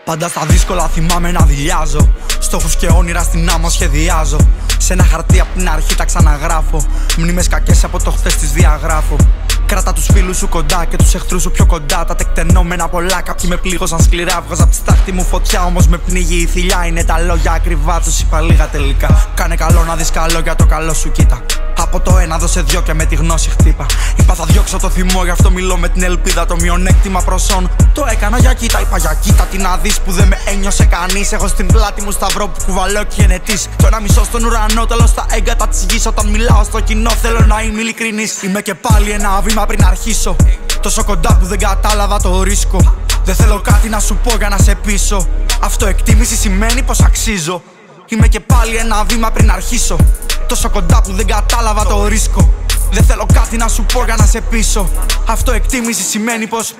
Πάντα στα δύσκολα θυμάμαι να δειλιάζω. Στόχους και όνειρα στην άμμο σχεδιάζω. Σε ένα χαρτί απ' την αρχή τα ξαναγράφω. Μνήμες κακές από το χθες τις διαγράφω. Κράτα τους φίλους σου κοντά και τους εχθρούς σου πιο κοντά. Τα τεκτενόμενα πολλά, κάποιοι με πλήγωσαν σκληρά. Βγάζα απ' τη στάχτη μου φωτιά, όμως με πνίγει η θηλιά. Είναι τα λόγια ακριβά, τους είπα λίγα τελικά. Κάνε καλό να δεις καλό, για το καλό σου κοίτα. Από το ένα δώσε δυο και με τη γνώση χτύπα. Είπα θα διώξω το θυμό, γι' αυτό μιλώ με την ελπίδα. Το μειονέκτημα προσών το έκανα για κοίτα. Είπα για κοίτα τι να δεις που δεν με ένιωσε κανείς. Έχω στην πλάτη μου σταυρό που κουβαλώ και γενετής. Το ένα μισό στον ουρανό, τέλος στα έγκατα της γης. Όταν μιλάω στο κοινό θέλω να είμαι ειλικρινής. Είμαι και πάλι ένα βήμα πριν αρχίσω. Τόσο κοντά που δεν κατάλαβα το ρίσκο. Δεν θέλω κάτι να σου πω για να σε πείσω. Αυτοεκτίμηση σημαίνει πως αξίζω. Είμαι και πάλι ένα βήμα πριν αρχίσω. Τόσο κοντά που δεν κατάλαβα το ρίσκο. Δεν θέλω κάτι να σου πω για να σε πείσω. Αυτοεκτίμηση σημαίνει πως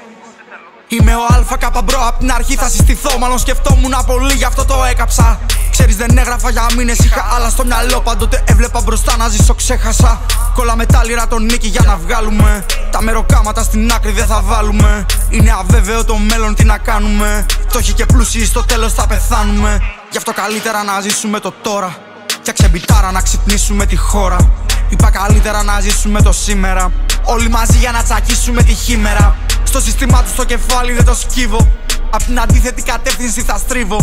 είμαι ο ΑΚ μπρο απ' την αρχή θα συστηθώ. Μάλλον σκεφτόμουν πολύ γι' αυτό το έκαψα. Ξέρεις δεν έγραφα για μήνες, είχα άλλα στο μυαλό. Πάντοτε έβλεπα μπροστά να ζήσω, ξέχασα. Κόλλα με τα λίρα τον νίκη για να βγάλουμε. Τα μεροκάματα στην άκρη δεν θα βάλουμε. Είναι αβέβαιο το μέλλον, τι να κάνουμε. Φτώχοι και πλούσιοι στο τέλος θα πεθάνουμε. Γι' αυτό καλύτερα να ζήσουμε το τώρα. Φτιάξε μπιτάρα να ξυπνήσουμε τη χώρα. Είπα καλύτερα να ζήσουμε το σήμερα. Όλοι μαζί για να τσακίσουμε τη χήμερα. Στο σύστημά του στο κεφάλι δεν το σκύβω. Απ' την αντίθετη κατεύθυνση θα στρίβω.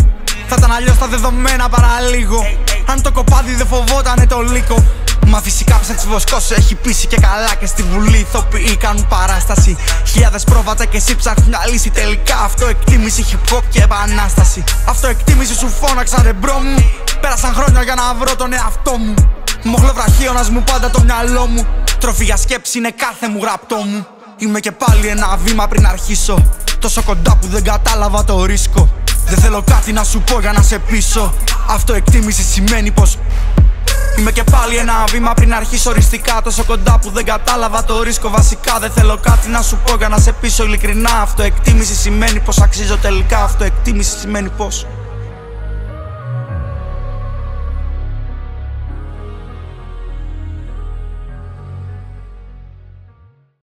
Θα ήταν αλλιώς τα δεδομένα παραλίγο. Αν το κοπάδι δεν φοβότανε το λύκο. Μα φυσικά ψάξεις βοσκός έχει πείσει και καλά. Και στη Βουλή ηθοποιοί κάνουν παράσταση. Χιλιάδες πρόβατα και εσύ ψάχνεις μια λύση. Τελικά αυτοεκτίμηση, hip hop και επανάσταση. Αυτοεκτίμηση σου φώναξα ρε μπρο μου. Πέρασαν χρόνια για να βρω τον εαυτό μου. Μοχλό βραχίωνας μου πάντα το μυαλό μου. Τροφή για σκέψη είναι κάθε μου γραπτό μου. Είμαι και πάλι ένα βήμα πριν αρχίσω. Τόσο κοντά που δεν κατάλαβα το ρίσκο. Δεν θέλω κάτι να σου πω για να σε πείσω. Αυτοεκτίμηση σημαίνει πως είμαι και πάλι ένα βήμα πριν αρχίσω οριστικά. Τόσο κοντά που δεν κατάλαβα το ρίσκο. Βασικά δεν θέλω κάτι να σου πω για να σε πείσω ειλικρινά. Αυτοεκτίμηση σημαίνει πως αξίζω τελικά. Αυτοεκτίμηση σημαίνει πως